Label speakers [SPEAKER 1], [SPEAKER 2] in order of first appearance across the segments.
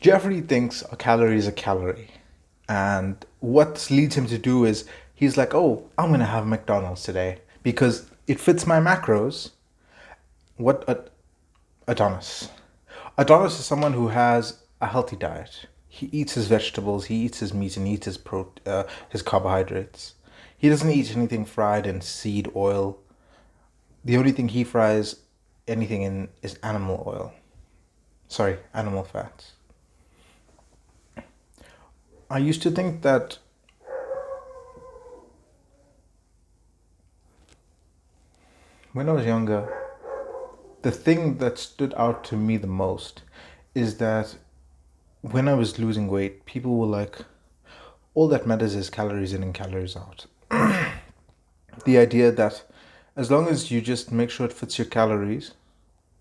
[SPEAKER 1] Jeffrey thinks a calorie is a calorie. And what leads him to do is he's like, oh, I'm going to have McDonald's today because it fits my macros. What Adonis? Adonis is someone who has a healthy diet. He eats his vegetables, he eats his meat, and he eats his carbohydrates. He doesn't eat anything fried in seed oil. The only thing he fries anything in is animal oil. Sorry, animal fats. I used to think that when I was younger, the thing that stood out to me the most is that when I was losing weight, people were like, all that matters is calories in and calories out. The idea that as long as you just make sure it fits your calories,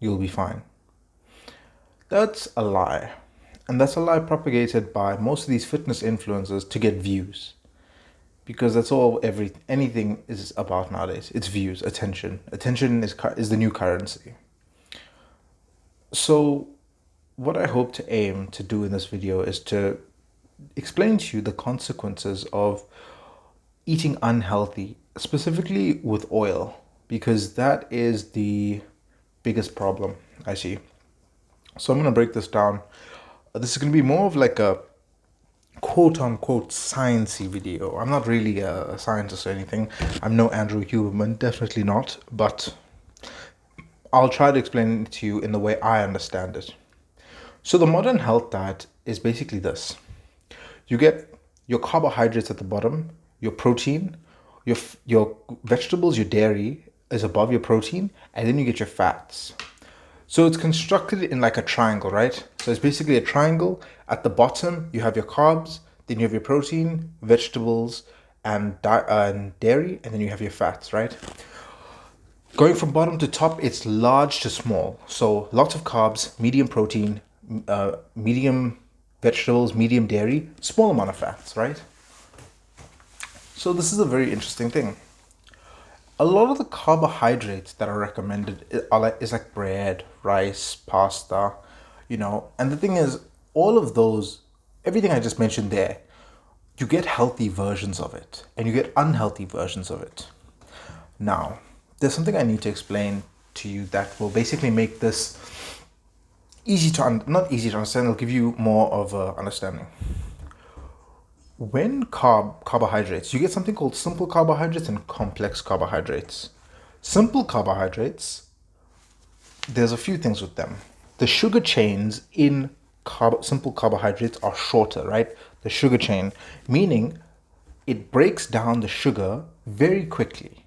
[SPEAKER 1] you'll be fine. That's a lie. And that's a lie propagated by most of these fitness influencers to get views. Because that's all anything is about nowadays. It's views, attention. Attention is the new currency. So what I hope to aim to do in this video is to explain to you the consequences of eating unhealthy, specifically with oil, because that is the biggest problem I see. So I'm going to break this down. This is going to be more of like a quote unquote sciencey video. I'm not really a scientist or anything. I'm no Andrew Huberman, definitely not, but I'll try to explain it to you in the way I understand it. So the modern health diet is basically this. You get your carbohydrates at the bottom, your protein, your vegetables, your dairy is above your protein, and then you get your fats. So it's constructed in like a triangle, right? So it's basically a triangle. At the bottom, you have your carbs, then you have your protein, vegetables, and dairy, and then you have your fats, right? Going from bottom to top, it's large to small. So lots of carbs, medium protein, medium vegetables, medium dairy, small amount of fats, right? So this is a very interesting thing. A lot of the carbohydrates that are recommended is like bread, rice, pasta, and the thing is, all of those, everything I just mentioned there, you get healthy versions of it and you get unhealthy versions of it. Now, there's something I need to explain to you that will basically make this not easy to understand, it'll give you more of a understanding. When carbohydrates, you get something called simple carbohydrates and complex carbohydrates. Simple carbohydrates, there's a few things with them. The sugar chains in simple carbohydrates are shorter, right? The sugar chain, meaning it breaks down the sugar very quickly.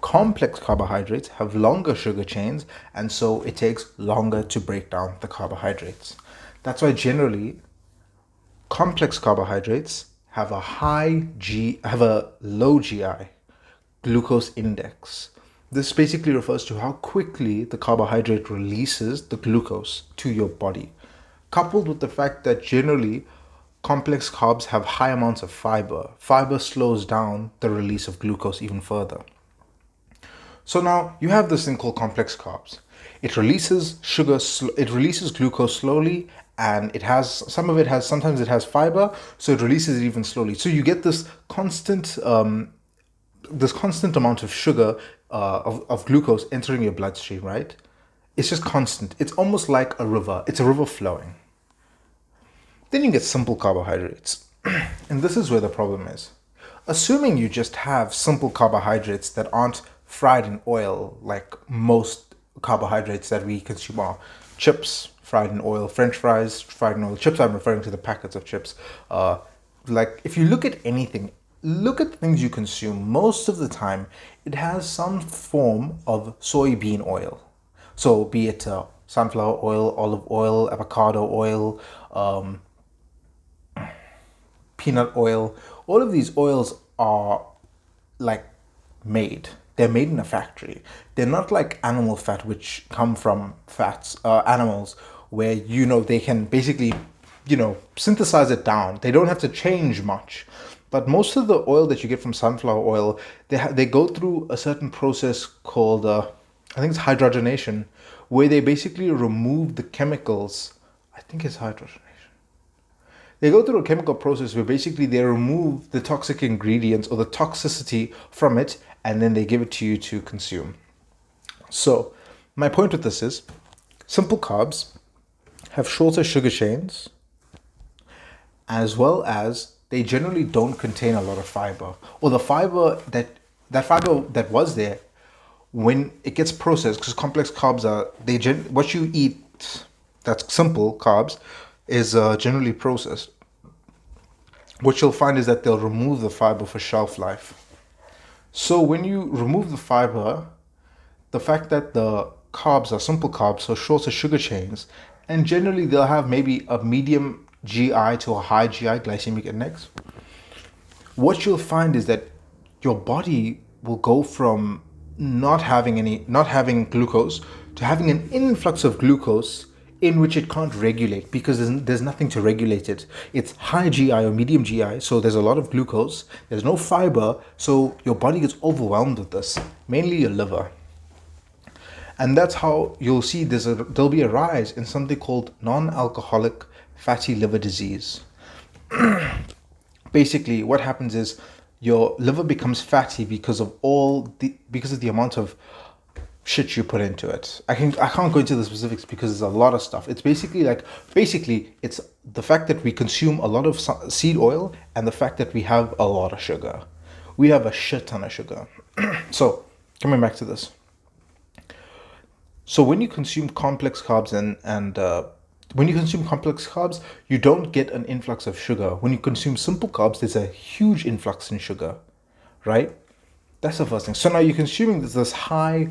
[SPEAKER 1] Complex carbohydrates have longer sugar chains, and so it takes longer to break down the carbohydrates. That's why generally complex carbohydrates have have a low GI, glucose index. This basically refers to how quickly the carbohydrate releases the glucose to your body, coupled with the fact that generally complex carbs have high amounts of fiber. Fiber slows down the release of glucose even further. So now you have this thing called complex carbs. It releases it releases glucose slowly, and sometimes it has fiber, so it releases it even slowly. So you get this constant amount of sugar, of glucose entering your bloodstream, right? It's just constant. It's almost like a river. It's a river flowing. Then you get simple carbohydrates. And this is where the problem is. Assuming you just have simple carbohydrates that aren't fried in oil, like most carbohydrates that we consume are chips fried in oil, French fries fried in oil. Chips, I'm referring to the packets of chips. Like if you look at anything, look at the things you consume, most of the time it has some form of soybean oil. So be it sunflower oil, olive oil, avocado oil, peanut oil. All of these oils are like they're made in a factory. They're not like animal fat, which come from animals, where they can basically synthesize it down. They don't have to change much. But most of the oil that you get from sunflower oil, they go through a certain process called I think it's hydrogenation, where they basically remove the chemicals. I think it's hydrogenation. They go through a chemical process where basically they remove the toxic ingredients or the toxicity from it, and then they give it to you to consume. So, my point with this is simple carbs have shorter sugar chains, as well as they generally don't contain a lot of fiber, or the fiber that was there when it gets processed, because complex carbs are what you eat that's simple carbs is generally processed. What you'll find is that they'll remove the fiber for shelf life. So when you remove the fiber, the fact that the carbs are simple carbs, so shorter sugar chains, and generally they'll have maybe a medium GI to a high GI, glycemic index. What you'll find is that your body will go from not having glucose to having an influx of glucose in which it can't regulate, because there's nothing to regulate it. It's high GI or medium GI, so there's a lot of glucose, there's no fiber, so your body gets overwhelmed with this, mainly your liver. And that's how you'll see there'll be a rise in something called non-alcoholic fatty liver disease. Basically, what happens is your liver becomes fatty because of the amount of shit you put into it. I can't go into the specifics because there's a lot of stuff. It's basically it's the fact that we consume a lot of seed oil and the fact that we have a lot of sugar. We have a shit ton of sugar. So, coming back to this. So when you consume complex carbs when you consume complex carbs, you don't get an influx of sugar. When you consume simple carbs, there's a huge influx in sugar, right? That's the first thing. So now you're consuming this high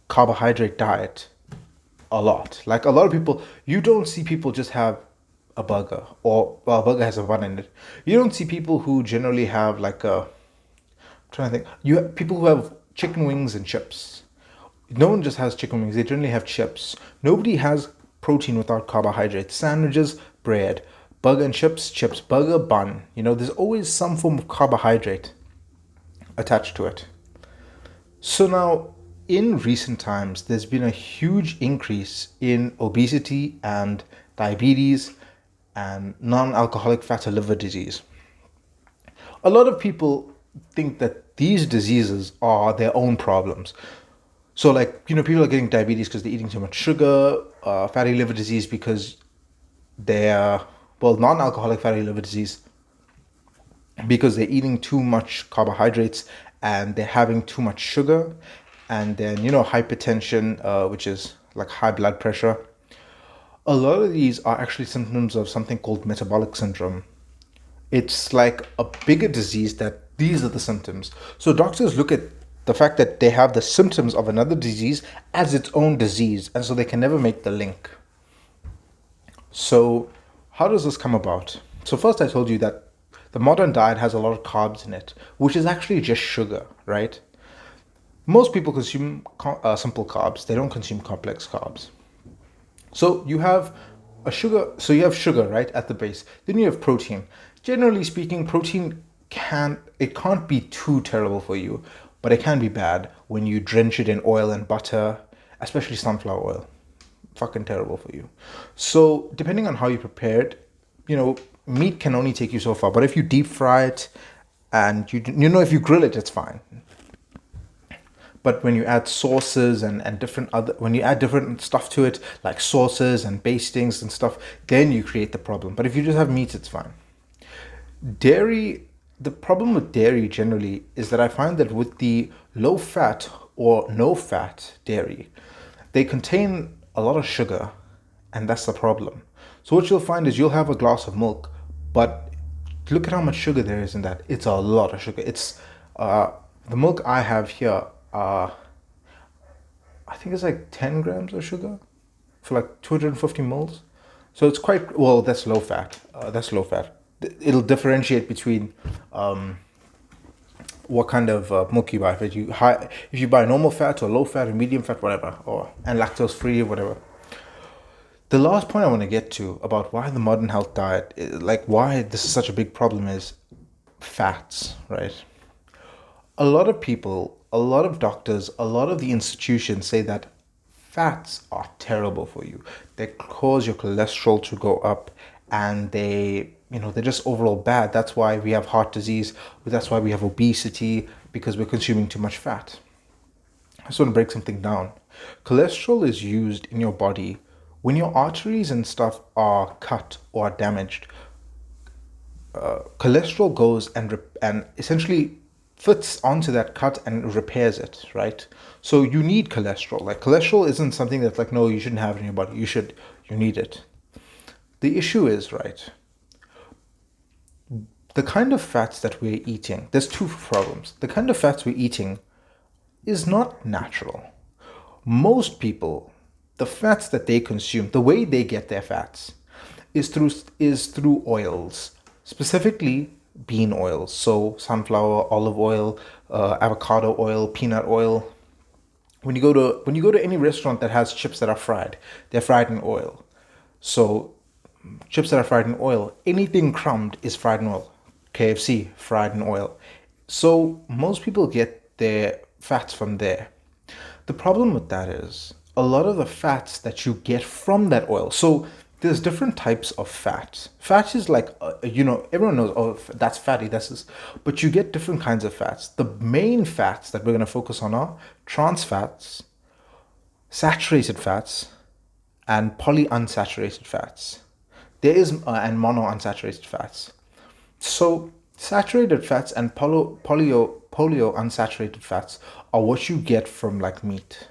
[SPEAKER 1] carbohydrate diet a lot. Like a lot of people, you don't see people just have a burger, or well, a burger has a bun in it. You don't see people who generally have I'm trying to think. You have people who have chicken wings and chips. No one just has chicken wings, they generally have chips. Nobody has protein without carbohydrates. Sandwiches, bread, burger and chips, burger, bun. There's always some form of carbohydrate attached to it. So now, in recent times, there's been a huge increase in obesity and diabetes and non-alcoholic fatty liver disease. A lot of people think that these diseases are their own problems. So people are getting diabetes because they're eating too much sugar, fatty liver disease because non-alcoholic fatty liver disease because they're eating too much carbohydrates and they're having too much sugar, and then hypertension, which is like high blood pressure. A lot of these are actually symptoms of something called metabolic syndrome. It's like a bigger disease that these are the symptoms. So doctors look at the fact that they have the symptoms of another disease as its own disease, and so they can never make the link. So how does this come about? So first I told you that the modern diet has a lot of carbs in it, which is actually just sugar, right? Most people consume simple carbs. They don't consume complex carbs. So you have you have sugar, right, at the base. Then you have protein. Generally speaking, protein can't be too terrible for you, but it can be bad when you drench it in oil and butter, especially sunflower oil. Fucking terrible for you. So depending on how you prepare it, meat can only take you so far. But if you deep fry it and if you grill it, it's fine. But when you add sauces and when you add different stuff to it, like sauces and bastings and stuff, then you create the problem. But if you just have meat, it's fine. The problem with dairy generally is that I find that with the low fat or no fat dairy, they contain a lot of sugar, and that's the problem. So what you'll find is you'll have a glass of milk, but look at how much sugar there is in that. It's a lot of sugar. It's the milk I have here. I think it's like 10 grams of sugar for like 250 mils. So it's quite, well, that's low fat. It'll differentiate between what kind of milk you buy. If you buy normal fat or low fat or medium fat, whatever, and lactose free or whatever. The last point I want to get to about why the modern health diet, why this is such a big problem, is fats, right? A lot of people, a lot of doctors, a lot of the institutions say that fats are terrible for you. They cause your cholesterol to go up, and they're just overall bad. That's why we have heart disease. That's why we have obesity, because we're consuming too much fat. I just want to break something down. Cholesterol is used in your body when your arteries and stuff are cut or are damaged. Cholesterol goes and essentially fits onto that cut and repairs it, right? So you need cholesterol. Like, cholesterol isn't something that's like, no, you shouldn't have it in your body. You need it. The issue is, right, the kind of fats that we're eating, there's two problems. The kind of fats we're eating is not natural. Most people, the fats that they consume, the way they get their fats is through oils, specifically bean oils. So sunflower, olive oil, avocado oil, peanut oil. When you go to any restaurant that has chips that are fried, they're fried in oil. So chips that are fried in oil, anything crumbed is fried in oil. KFC, fried in oil. So most people get their fats from there. The problem with that is a lot of the fats that you get from that oil. So there's different types of fat. Fat is like, everyone knows, oh, that's fatty, that's this. But you get different kinds of fats. The main fats that we're going to focus on are trans fats, saturated fats, and polyunsaturated fats. There is, and monounsaturated fats. So saturated fats and polyunsaturated fats are what you get from like meat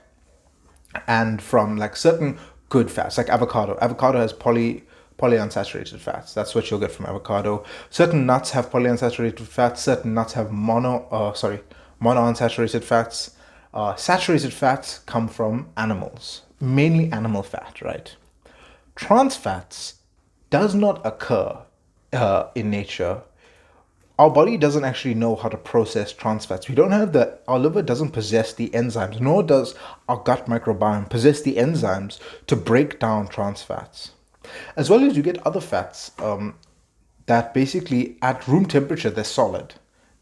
[SPEAKER 1] and from like certain good fats, like avocado. Avocado has polyunsaturated fats. That's what you'll get from avocado. Certain nuts have polyunsaturated fats. Certain nuts have monounsaturated fats. Saturated fats come from animals, mainly animal fat, right? Trans fats does not occur in nature. Our body doesn't actually know how to process trans fats. Our liver doesn't possess the enzymes, nor does our gut microbiome possess the enzymes to break down trans fats. As well as you get other fats that basically at room temperature, they're solid.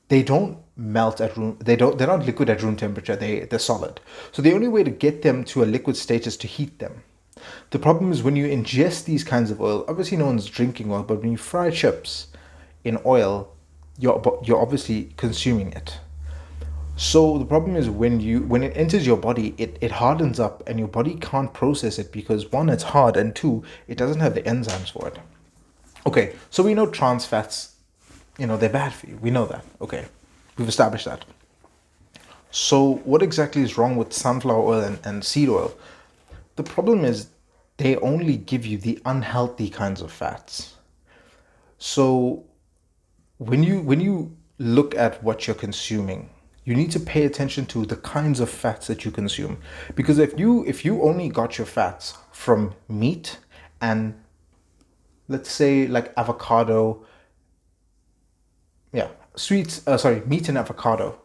[SPEAKER 1] They don't melt at room, they're not liquid at room temperature, they're solid. So the only way to get them to a liquid state is to heat them. The problem is when you ingest these kinds of oil, obviously no one's drinking oil, but when you fry chips in oil, you're obviously consuming it. So the problem is when it enters your body, it hardens up and your body can't process it because one, it's hard, and two, it doesn't have the enzymes for it. Okay, so we know trans fats, they're bad for you. We know that. Okay, we've established that. So what exactly is wrong with sunflower oil and seed oil? The problem is they only give you the unhealthy kinds of fats. So when you look at what you're consuming, you need to pay attention to the kinds of fats that you consume. Because if you only got your fats from meat and, let's say, like avocado, meat and avocado,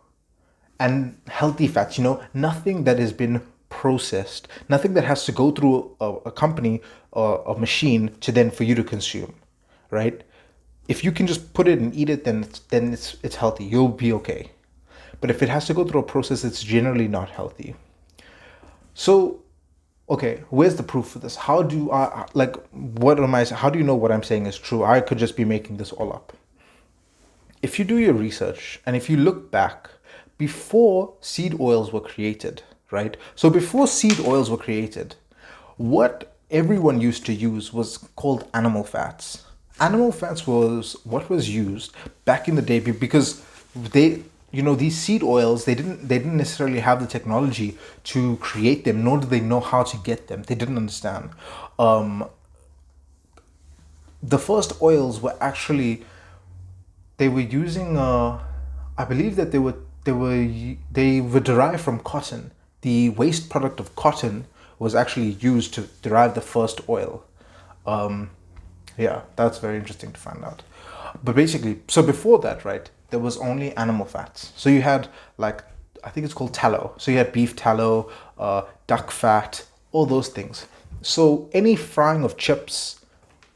[SPEAKER 1] and healthy fats, nothing that has been processed, nothing that has to go through a company or a machine to then for you to consume, right? If you can just put it and eat it, then it's healthy. You'll be okay. But if it has to go through a process, it's generally not healthy. So, okay, where's the proof for this? How do how do you know what I'm saying is true? I could just be making this all up. If you do your research and if you look back before seed oils were created, right? So before seed oils were created, what everyone used to use was called animal fats. Animal fats was what was used back in the day because these seed oils, they didn't necessarily have the technology to create them, nor did they know how to get them. They didn't understand. The first oils were actually, they were using I believe that they were derived from cotton. The waste product of cotton was actually used to derive the first oil. Yeah, that's very interesting to find out. But basically, so before that, right, there was only animal fats. So you had, like, I think it's called tallow. So you had beef tallow, duck fat, all those things. So any frying of chips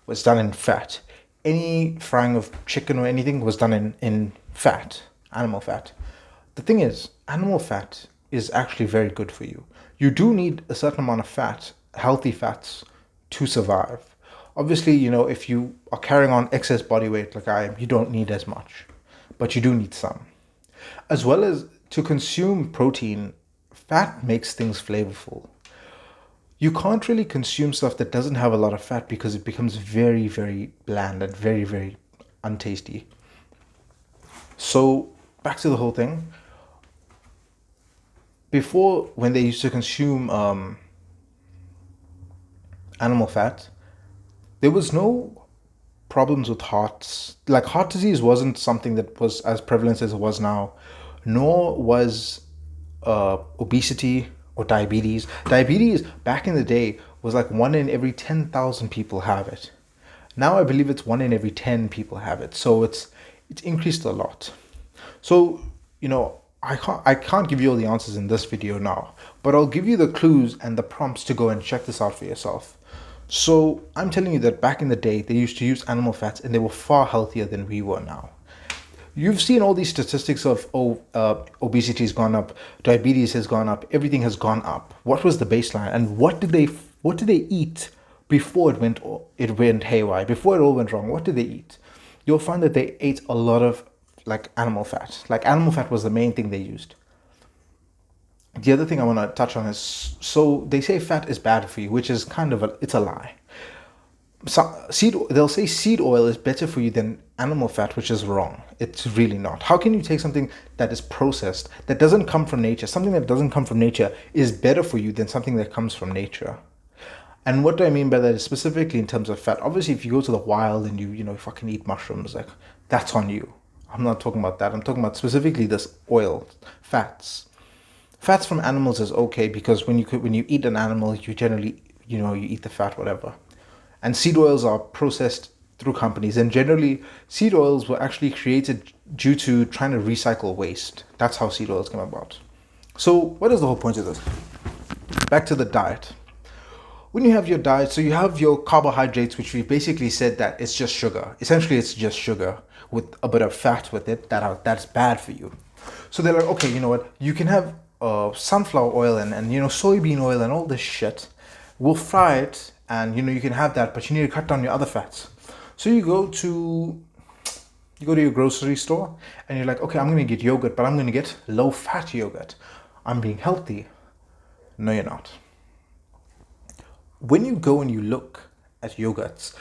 [SPEAKER 1] was done in fat. Any frying of chicken or anything was done in fat, animal fat. The thing is, animal fat is actually very good for you. You do need a certain amount of fat, healthy fats, to survive. Obviously, if you are carrying on excess body weight like I am, you don't need as much, but you do need some. As well as to consume protein, fat makes things flavorful. You can't really consume stuff that doesn't have a lot of fat because it becomes very, very bland and very, very untasty. So, back to the whole thing. Before, when they used to consume animal fat, there was no problems with hearts. Like, heart disease wasn't something that was as prevalent as it was now, nor was obesity or diabetes. Diabetes back in the day was like 1 in every 10,000 people have it. Now I believe it's 1 in every 10 people have it. So it's increased a lot. So, I can't give you all the answers in this video now, but I'll give you the clues and the prompts to go and check this out for yourself. So I'm telling you that back in the day, they used to use animal fats and they were far healthier than we were now. You've seen all these statistics of obesity has gone up, diabetes has gone up, everything has gone up. What was the baseline, and what did they eat before it went haywire? Before it all went wrong, what did they eat? You'll find that they ate a lot of like animal fat. Like animal fat was the main thing they used. The other thing I want to touch on is, so they say fat is bad for you, which is kind of it's a lie. They'll say seed oil is better for you than animal fat, which is wrong. It's really not. How can you take something that is processed, that doesn't come from nature? Something that doesn't come from nature is better for you than something that comes from nature. And what do I mean by that is specifically in terms of fat. Obviously, if you go to the wild and you fucking eat mushrooms, like, that's on you. I'm not talking about that. I'm talking about specifically this oil, fats. Fats from animals is okay because when you eat an animal, you generally you eat the fat, whatever. And seed oils are processed through companies, and generally seed oils were actually created due to trying to recycle waste. That's how seed oils came about. So what is the whole point of this? Back to the diet. When you have your diet, so you have your carbohydrates, which we basically said that it's just sugar. Essentially, it's just sugar with a bit of fat with it that's bad for you. So they're like, okay, you know what? You can have sunflower oil and soybean oil and all this shit. We'll fry it, and you can have that, but you need to cut down your other fats. So you go to your grocery store and you're like, okay, I'm going to get yogurt, but I'm going to get low fat yogurt. I'm being healthy. No, you're not. When you go and you look at yogurts,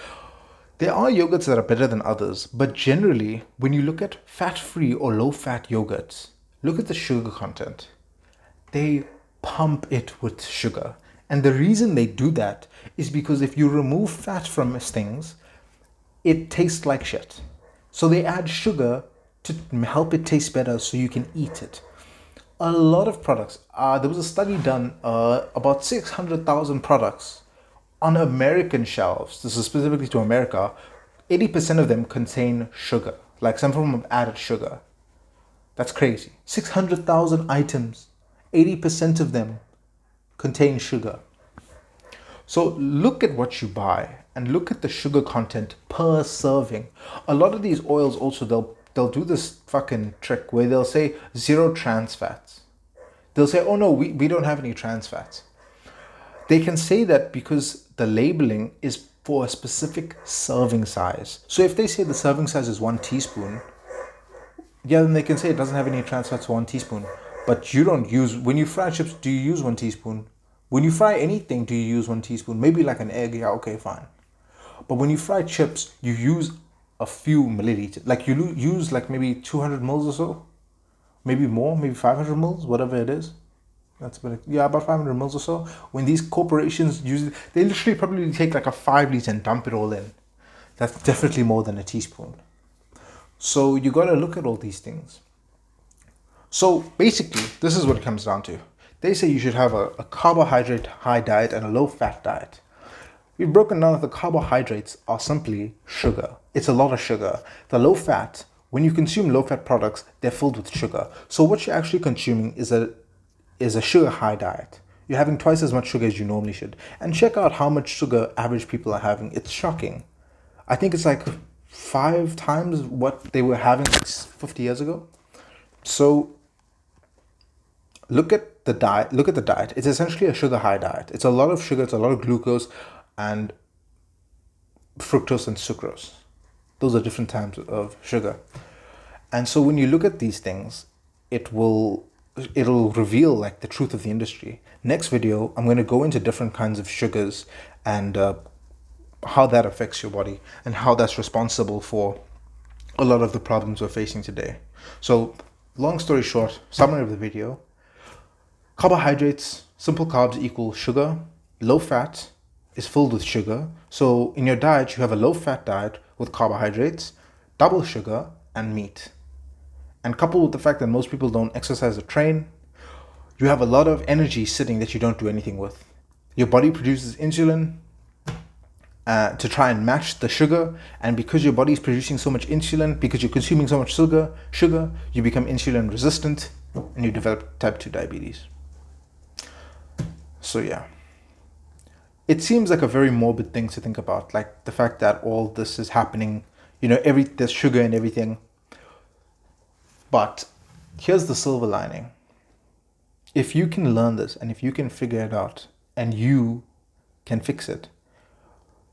[SPEAKER 1] there are yogurts that are better than others, but generally, when you look at fat-free or low-fat yogurts, look at the sugar content. They pump it with sugar. And the reason they do that is because if you remove fat from things, it tastes like shit. So they add sugar to help it taste better so you can eat it. A lot of products, there was a study done about 600,000 products on American shelves. This is specifically to America. 80% of them contain sugar, like some form of added sugar. That's crazy. 600,000 items, 80% of them contain sugar. So look at what you buy and look at the sugar content per serving. A lot of these oils also, they'll do this fucking trick where they'll say 0 trans fats. They'll say, oh no, we don't have any trans fats. They can say that because the labeling is for a specific serving size. So if they say the serving size is 1 teaspoon, yeah, then they can say it doesn't have any trans fats for 1 teaspoon. But you don't use, when you fry chips, do you use 1 teaspoon? When you fry anything, do you use 1 teaspoon? Maybe like an egg, yeah, okay, fine. But when you fry chips, you use a few milliliters. Like you use like maybe 200 mils or so. Maybe more, maybe 500 mils, whatever it is. That's about 500 mils or so. When these corporations use it, they literally probably take like a 5 liter and dump it all in. That's definitely more than a teaspoon. So you got to look at all these things. So basically, this is what it comes down to. They say you should have a carbohydrate high diet and a low fat diet. We've broken down that the carbohydrates are simply sugar. It's a lot of sugar. The low fat, when you consume low fat products, they're filled with sugar. So what you're actually consuming is a sugar high diet. You're having twice as much sugar as you normally should. And check out how much sugar average people are having. It's shocking. I think it's like 5 times what they were having 50 years ago. So look at the diet, look at the diet. It's essentially a sugar high diet. It's a lot of sugar, it's a lot of glucose and fructose and sucrose. Those are different types of sugar. And so when you look at these things, it'll reveal like the truth of the industry. Next video, I'm going to go into different kinds of sugars and how that affects your body and how that's responsible for a lot of the problems we're facing today. So long story short, summary of the video: carbohydrates, simple carbs equal sugar. Low fat is filled with sugar. So in your diet, you have a low fat diet with carbohydrates, double sugar, and meat. And coupled with the fact that most people don't exercise or train, you have a lot of energy sitting that you don't do anything with. Your body produces insulin to try and match the sugar, and because your body is producing so much insulin, because you're consuming so much sugar, you become insulin resistant and you develop type 2 diabetes. So yeah, it seems like a very morbid thing to think about, like the fact that all this is happening, there's sugar and everything. But here's the silver lining. If you can learn this and if you can figure it out and you can fix it,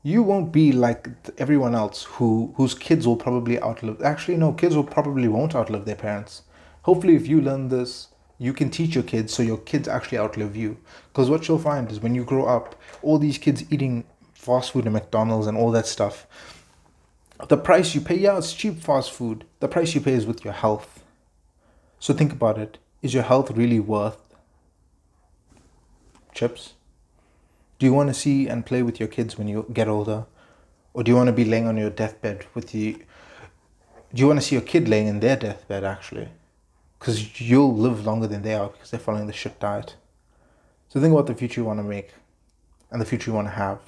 [SPEAKER 1] you won't be like everyone else whose kids will probably outlive. Actually, no, kids won't outlive their parents. Hopefully, if you learn this, you can teach your kids so your kids actually outlive you. Because what you'll find is when you grow up, all these kids eating fast food and McDonald's and all that stuff, the price you pay, yeah, it's cheap fast food. The price you pay is with your health. So think about it. Is your health really worth chips? Do you want to see and play with your kids when you get older? Or do you want to be laying on your deathbed do you want to see your kid laying in their deathbed actually? Because you'll live longer than they are because they're following the shit diet. So think about the future you want to make and the future you want to have.